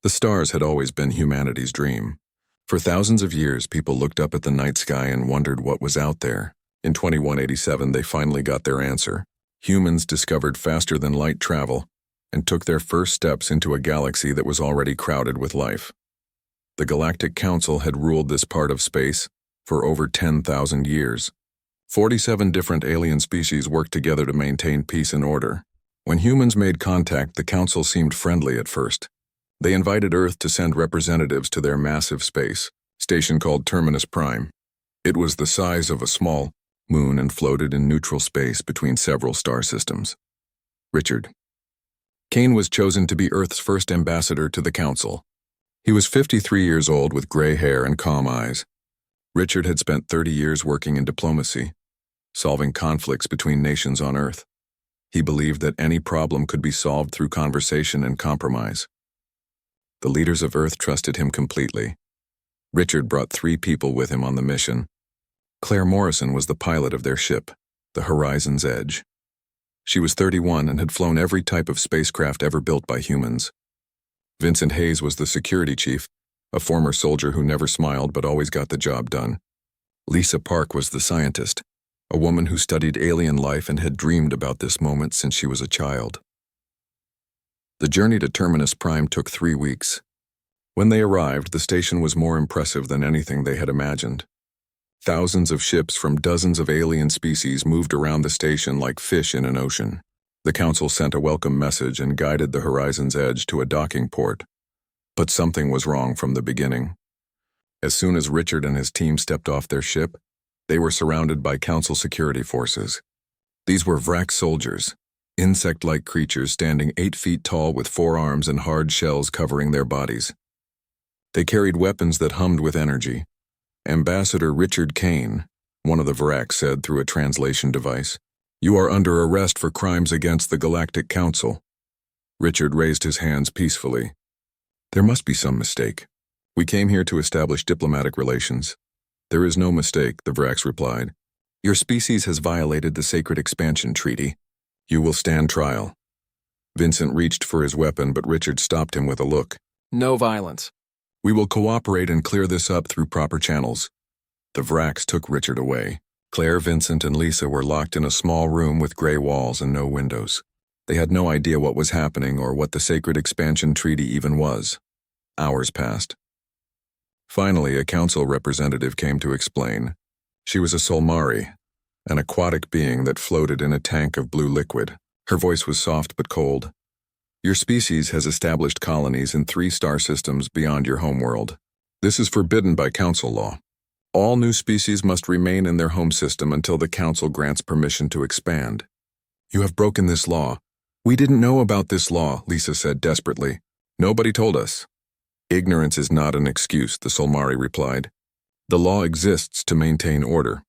The stars had always been humanity's dream. For thousands of years, people looked up at the night sky and wondered what was out there. In 2187, they finally got their answer. Humans discovered faster-than-light travel and took their first steps into a galaxy that was already crowded with life. The Galactic Council had ruled this part of space for over 10,000 years. 47 different alien species worked together to maintain peace and order. When humans made contact, the Council seemed friendly at first. They invited Earth to send representatives to their massive space station called Terminus Prime. It was the size of a small moon and floated in neutral space between several star systems. Richard Kane was chosen to be Earth's first ambassador to the Council. He was 53 years old with gray hair and calm eyes. Richard had spent 30 years working in diplomacy, solving conflicts between nations on Earth. He believed that any problem could be solved through conversation and compromise. The leaders of Earth trusted him completely. Richard brought 3 people with him on the mission. Claire Morrison was the pilot of their ship, the Horizon's Edge. She was 31 and had flown every type of spacecraft ever built by humans. Vincent Hayes was the security chief, a former soldier who never smiled but always got the job done. Lisa Park was the scientist, a woman who studied alien life and had dreamed about this moment since she was a child. The journey to Terminus Prime took 3 weeks. When they arrived, the station was more impressive than anything they had imagined. Thousands of ships from dozens of alien species moved around the station like fish in an ocean. The Council sent a welcome message and guided the Horizon's Edge to a docking port. But something was wrong from the beginning. As soon as Richard and his team stepped off their ship, they were surrounded by Council security forces. These were Vrak soldiers, insect-like creatures standing 8 feet tall with 4 arms and hard shells covering their bodies. They carried weapons that hummed with energy. Ambassador Richard Kane, one of the Vraks said through a translation device, "You are under arrest for crimes against the Galactic Council." Richard raised his hands peacefully. "There must be some mistake. We came here to establish diplomatic relations." "There is no mistake," the Vraks replied. "Your species has violated the Sacred Expansion Treaty. You will stand trial." Vincent reached for his weapon, but Richard stopped him with a look. "No violence." "We will cooperate and clear this up through proper channels." The Vraks took Richard away. Claire, Vincent, and Lisa were locked in a small room with gray walls and no windows. They had no idea what was happening or what the Sacred Expansion Treaty even was. Hours passed. Finally, a council representative came to explain. She was a Solmari, an aquatic being that floated in a tank of blue liquid. Her voice was soft but cold. "Your species has established colonies in 3 star systems beyond your homeworld. This is forbidden by council law. All new species must remain in their home system until the council grants permission to expand. You have broken this law." "We didn't know about this law," Lisa said desperately. "Nobody told us." "Ignorance is not an excuse," the Solmari replied. "The law exists to maintain order.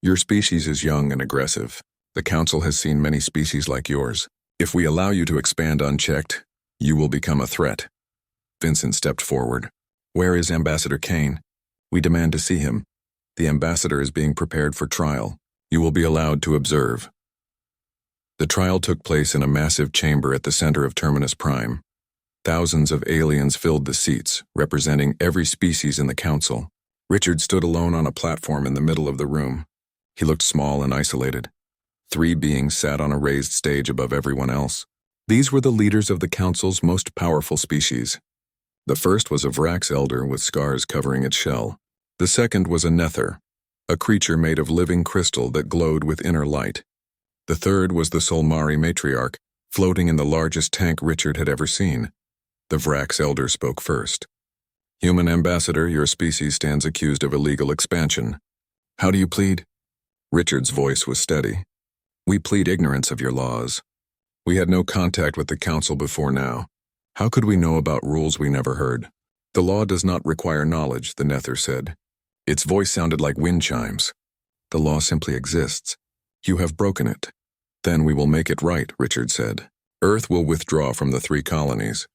Your species is young and aggressive. The Council has seen many species like yours. If we allow you to expand unchecked, you will become a threat." Vincent stepped forward. "Where is Ambassador Kane? We demand to see him. The ambassador is being prepared for trial. You will be allowed to observe." The trial took place in a massive chamber at the center of Terminus Prime. Thousands of aliens filled the seats, representing every species in the Council. Richard stood alone on a platform in the middle of the room. He looked small and isolated. 3 beings sat on a raised stage above everyone else. These were the leaders of the Council's most powerful species. The first was a Vrax elder with scars covering its shell. The second was a Nether, a creature made of living crystal that glowed with inner light. The third was the Solmari matriarch, floating in the largest tank Richard had ever seen. The Vrax elder spoke first. "Human ambassador, your species stands accused of illegal expansion. How do you plead?" Richard's voice was steady. "We plead ignorance of your laws. We had no contact with the Council before now. How could we know about rules we never heard?" "The law does not require knowledge," the Nether said. Its voice sounded like wind chimes. "The law simply exists. You have broken it." "Then we will make it right," Richard said. "Earth will withdraw from the 3 colonies.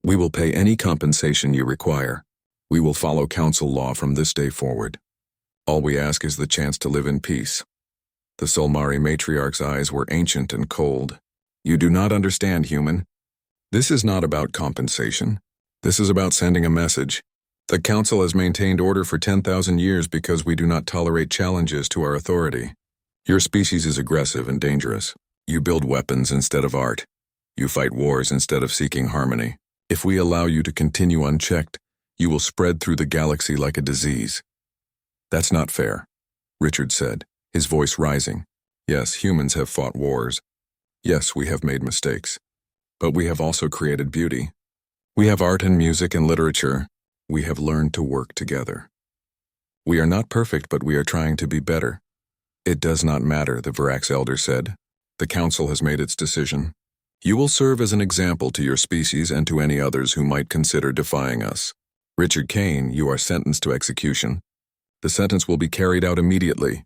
We will pay any compensation you require. We will follow Council law from this day forward. All we ask is the chance to live in peace." The Solmari matriarch's eyes were ancient and cold. "You do not understand, human. This is not about compensation. This is about sending a message. The Council has maintained order for 10,000 years because we do not tolerate challenges to our authority. Your species is aggressive and dangerous. You build weapons instead of art. You fight wars instead of seeking harmony. If we allow you to continue unchecked, you will spread through the galaxy like a disease. That's not fair, Richard said, his voice rising. Yes, humans have fought wars. Yes, we have made mistakes. But we have also created beauty. We have art and music and literature. We have learned to work together. We are not perfect, but we are trying to be better. It does not matter, the Virax elder said. The Council has made its decision. You will serve as an example to your species and to any others who might consider defying us. Richard Kane, you are sentenced to execution. The sentence will be carried out immediately.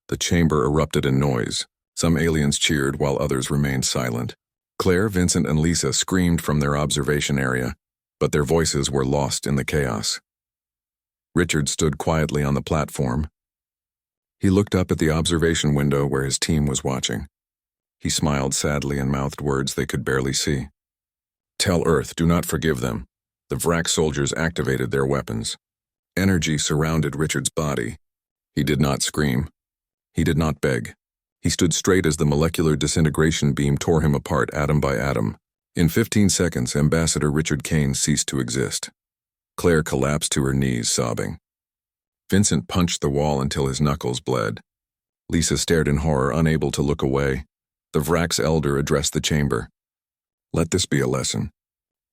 The chamber erupted in noise. Some aliens cheered while others remained silent. Claire, Vincent, and Lisa screamed from their observation area, but their voices were lost in the chaos. Richard stood quietly on the platform. He looked up at the observation window where his team was watching. He smiled sadly and mouthed words they could barely see. Tell Earth, do not forgive them. The Vrak soldiers activated their weapons. Energy surrounded Richard's body. He did not scream. He did not beg. He stood straight as the molecular disintegration beam tore him apart atom by atom. In 15 seconds, Ambassador Richard Kane ceased to exist. Claire collapsed to her knees, sobbing. Vincent punched the wall until his knuckles bled. Lisa stared in horror, unable to look away. The Vrax elder addressed the chamber. Let this be a lesson.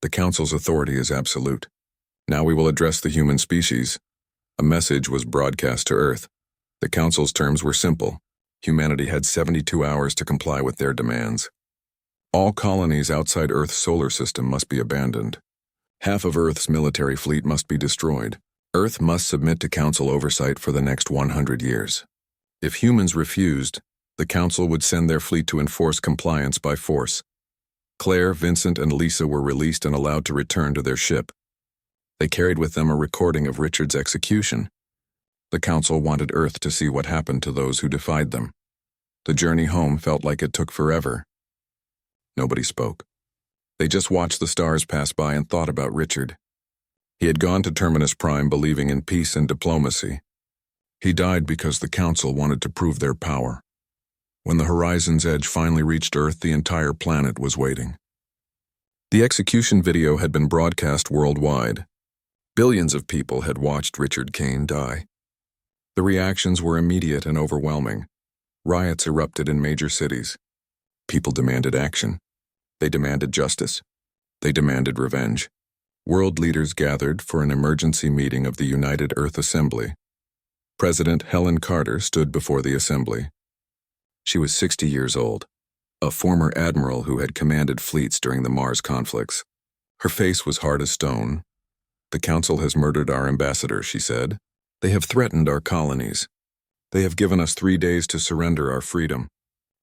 The Council's authority is absolute. Now we will address the human species. A message was broadcast to Earth. The Council's terms were simple. Humanity had 72 hours to comply with their demands. All colonies outside Earth's solar system must be abandoned. Half of Earth's military fleet must be destroyed. Earth must submit to Council oversight for the next 100 years. If humans refused, the Council would send their fleet to enforce compliance by force. Claire, Vincent, and Lisa were released and allowed to return to their ship. They carried with them a recording of Richard's execution. The Council wanted Earth to see what happened to those who defied them. The journey home felt like it took forever. Nobody spoke. They just watched the stars pass by and thought about Richard. He had gone to Terminus Prime believing in peace and diplomacy. He died because the Council wanted to prove their power. When the horizon's edge finally reached Earth, the entire planet was waiting. The execution video had been broadcast worldwide. Billions of people had watched Richard Kane die. The reactions were immediate and overwhelming. Riots erupted in major cities. People demanded action. They demanded justice. They demanded revenge. World leaders gathered for an emergency meeting of the United Earth Assembly. President Helen Carter stood before the assembly. She was 60 years old, a former admiral who had commanded fleets during the Mars conflicts. Her face was hard as stone. The Council has murdered our ambassador, she said. They have threatened our colonies. They have given us 3 days to surrender our freedom.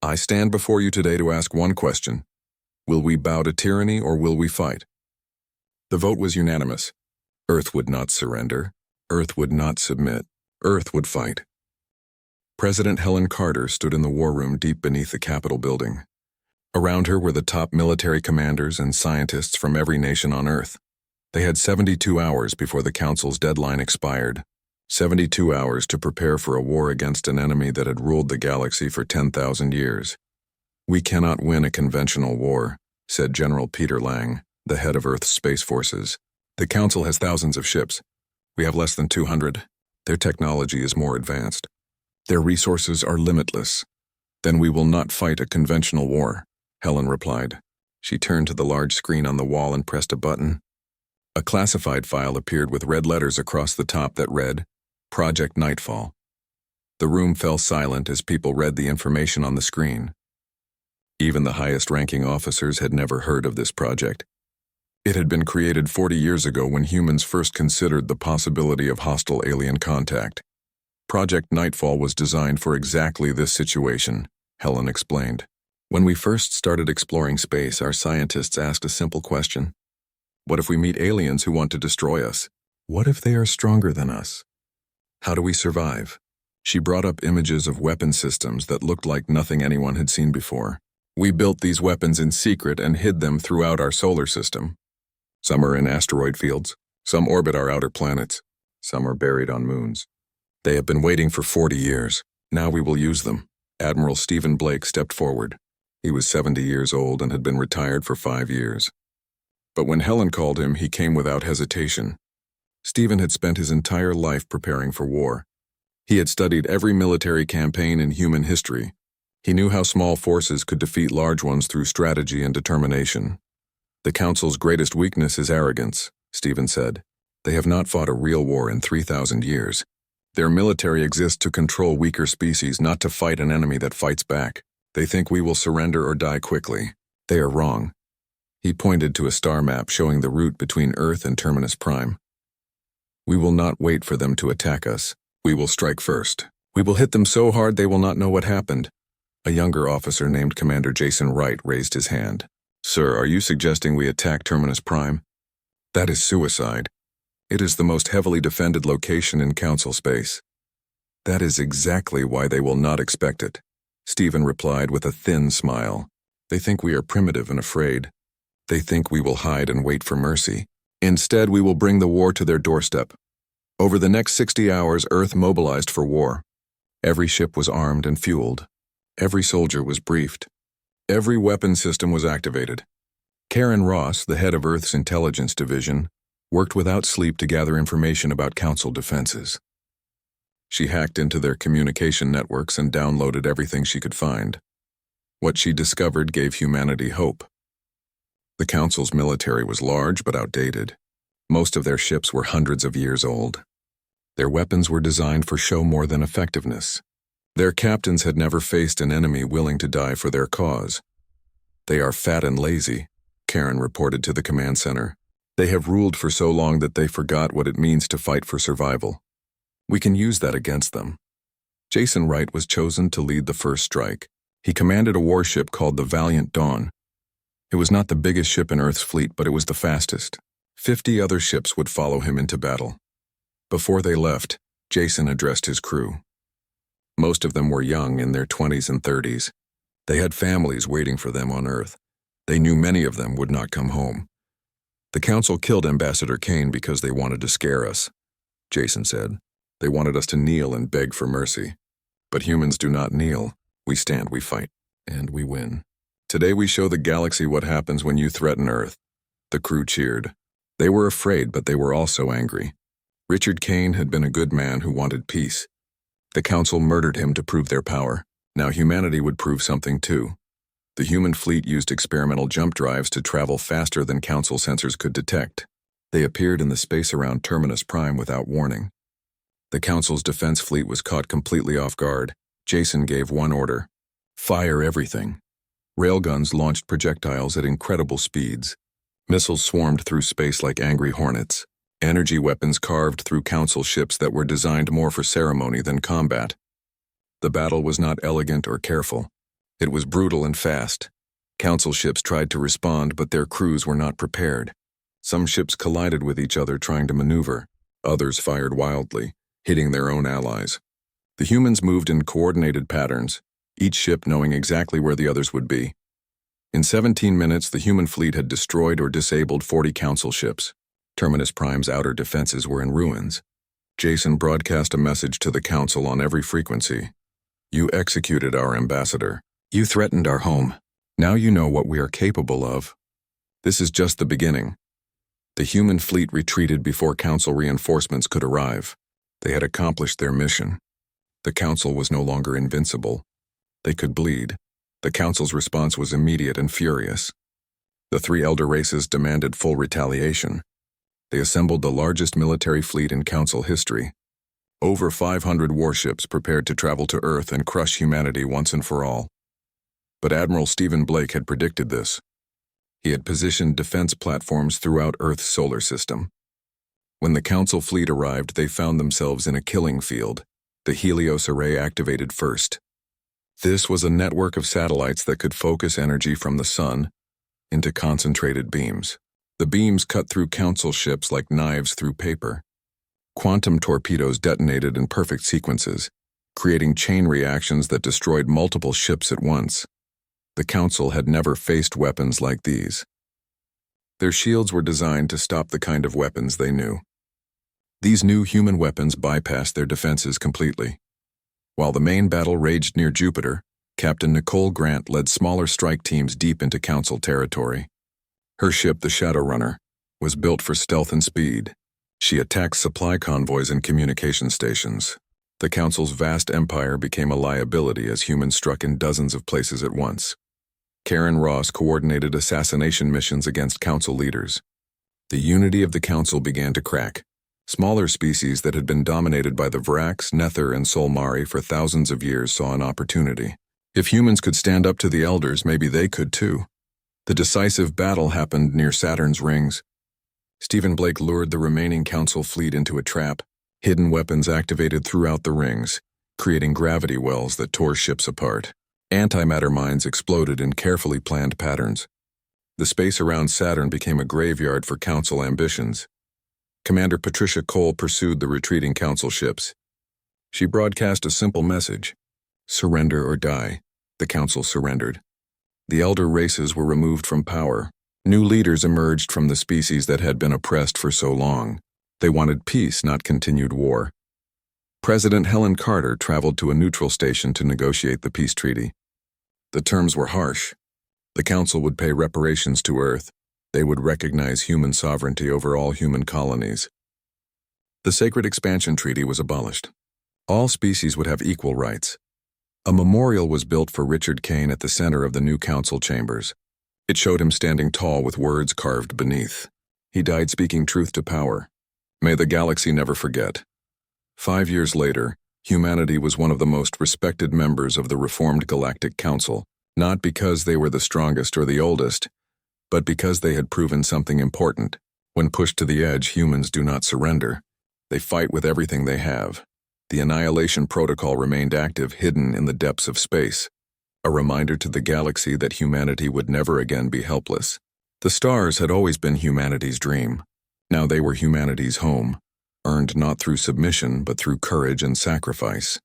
I stand before you today to ask one question. Will we bow to tyranny or will we fight? The vote was unanimous. Earth would not surrender. Earth would not submit. Earth would fight. President Helen Carter stood in the war room deep beneath the Capitol building. Around her were the top military commanders and scientists from every nation on Earth. They had 72 hours before the Council's deadline expired. 72 hours to prepare for a war against an enemy that had ruled the galaxy for 10,000 years. We cannot win a conventional war, said General Peter Lang, the head of Earth's space forces. The Council has thousands of ships. We have less than 200. Their technology is more advanced. Their resources are limitless. Then we will not fight a conventional war, Helen replied. She turned to the large screen on the wall and pressed a button. A classified file appeared with red letters across the top that read, Project Nightfall. The room fell silent as people read the information on the screen. Even the highest-ranking officers had never heard of this project. It had been created 40 years ago when humans first considered the possibility of hostile alien contact. Project Nightfall was designed for exactly this situation, Helen explained. When we first started exploring space, our scientists asked a simple question. What if we meet aliens who want to destroy us? What if they are stronger than us? How do we survive? She brought up images of weapon systems that looked like nothing anyone had seen before. We built these weapons in secret and hid them throughout our solar system. Some are in asteroid fields, some orbit our outer planets, some are buried on moons. They have been waiting for 40 years. Now we will use them. Admiral Stephen Blake stepped forward. He was 70 years old and had been retired for 5 years. But when Helen called him, he came without hesitation. Stephen had spent his entire life preparing for war. He had studied every military campaign in human history. He knew how small forces could defeat large ones through strategy and determination. The Council's greatest weakness is arrogance, Stephen said. They have not fought a real war in 3,000 years. Their military exists to control weaker species, not to fight an enemy that fights back. They think we will surrender or die quickly. They are wrong. He pointed to a star map showing the route between Earth and Terminus Prime. We will not wait for them to attack us. We will strike first. We will hit them so hard they will not know what happened. A younger officer named Commander Jason Wright raised his hand. Sir, are you suggesting we attack Terminus Prime? That is suicide. It is the most heavily defended location in Council space. That is exactly why they will not expect it, Stephen replied with a thin smile. They think we are primitive and afraid. They think we will hide and wait for mercy. Instead, we will bring the war to their doorstep. Over the next 60 hours, Earth mobilized for war. Every ship was armed and fueled. Every soldier was briefed. Every weapon system was activated. Karen Ross, the head of Earth's intelligence division, worked without sleep to gather information about Council defenses. She hacked into their communication networks and downloaded everything she could find. What she discovered gave humanity hope. The Council's military was large but outdated. Most of their ships were hundreds of years old. Their weapons were designed for show more than effectiveness. Their captains had never faced an enemy willing to die for their cause. They are fat and lazy, Karen reported to the command center. They have ruled for so long that they forgot what it means to fight for survival. We can use that against them. Jason Wright was chosen to lead the first strike. He commanded a warship called the Valiant Dawn. It was not the biggest ship in Earth's fleet, but it was the fastest. 50 other ships would follow him into battle. Before they left, Jason addressed his crew. Most of them were young, in their 20s and 30s. They had families waiting for them on Earth. They knew many of them would not come home. The Council killed Ambassador Kane because they wanted to scare us, Jason said. They wanted us to kneel and beg for mercy. But humans do not kneel. We stand, we fight, and we win. Today we show the galaxy what happens when you threaten Earth. The crew cheered. They were afraid, but they were also angry. Richard Kane had been a good man who wanted peace. The Council murdered him to prove their power. Now humanity would prove something too. The human fleet used experimental jump drives to travel faster than Council sensors could detect. They appeared in the space around Terminus Prime without warning. The Council's defense fleet was caught completely off guard. Jason gave one order: fire everything. Railguns launched projectiles at incredible speeds. Missiles swarmed through space like angry hornets. Energy weapons carved through Council ships that were designed more for ceremony than combat. The battle was not elegant or careful. It was brutal and fast. Council ships tried to respond, but their crews were not prepared. Some ships collided with each other trying to maneuver. Others fired wildly, hitting their own allies. The humans moved in coordinated patterns, each ship knowing exactly where the others would be. In 17 minutes, the human fleet had destroyed or disabled 40 Council ships. Terminus Prime's outer defenses were in ruins. Jason broadcast a message to the Council on every frequency. You executed our ambassador. You threatened our home. Now you know what we are capable of. This is just the beginning. The human fleet retreated before Council reinforcements could arrive. They had accomplished their mission. The Council was no longer invincible. They could bleed. The Council's response was immediate and furious. The three elder races demanded full retaliation. They assembled the largest military fleet in Council history. Over 500 warships prepared to travel to Earth and crush humanity once and for all. But Admiral Stephen Blake had predicted this. He had positioned defense platforms throughout Earth's solar system. When the Council fleet arrived, they found themselves in a killing field. The Helios array activated first. This was a network of satellites that could focus energy from the sun into concentrated beams. The beams cut through Council ships like knives through paper. Quantum torpedoes detonated in perfect sequences, creating chain reactions that destroyed multiple ships at once. The Council had never faced weapons like these. Their shields were designed to stop the kind of weapons they knew. These new human weapons bypassed their defenses completely. While the main battle raged near Jupiter, Captain Nicole Grant led smaller strike teams deep into Council territory. Her ship, the Shadowrunner, was built for stealth and speed. She attacked supply convoys and communication stations. The Council's vast empire became a liability as humans struck in dozens of places at once. Karen Ross coordinated assassination missions against Council leaders. The unity of the Council began to crack. Smaller species that had been dominated by the Vrax, Nether, and Solmari for thousands of years saw an opportunity. If humans could stand up to the Elders, maybe they could too. The decisive battle happened near Saturn's rings. Stephen Blake lured the remaining Council fleet into a trap. Hidden weapons activated throughout the rings, creating gravity wells that tore ships apart. Antimatter mines exploded in carefully planned patterns. The space around Saturn became a graveyard for Council ambitions. Commander Patricia Cole pursued the retreating Council ships. She broadcast a simple message: surrender or die. The Council surrendered. The elder races were removed from power. New leaders emerged from the species that had been oppressed for so long. They wanted peace, not continued war. President Helen Carter traveled to a neutral station to negotiate the peace treaty. The terms were harsh. The Council would pay reparations to Earth. They would recognize human sovereignty over all human colonies. The Sacred Expansion Treaty was abolished. All species would have equal rights. A memorial was built for Richard Kane at the center of the new Council chambers. It showed him standing tall with words carved beneath. He died speaking truth to power. May the galaxy never forget. 5 years later, humanity was one of the most respected members of the reformed Galactic Council, not because they were the strongest or the oldest, but because they had proven something important. When pushed to the edge, humans do not surrender. They fight with everything they have. The Annihilation Protocol remained active, hidden in the depths of space, a reminder to the galaxy that humanity would never again be helpless. The stars had always been humanity's dream. Now they were humanity's home, earned not through submission but through courage and sacrifice.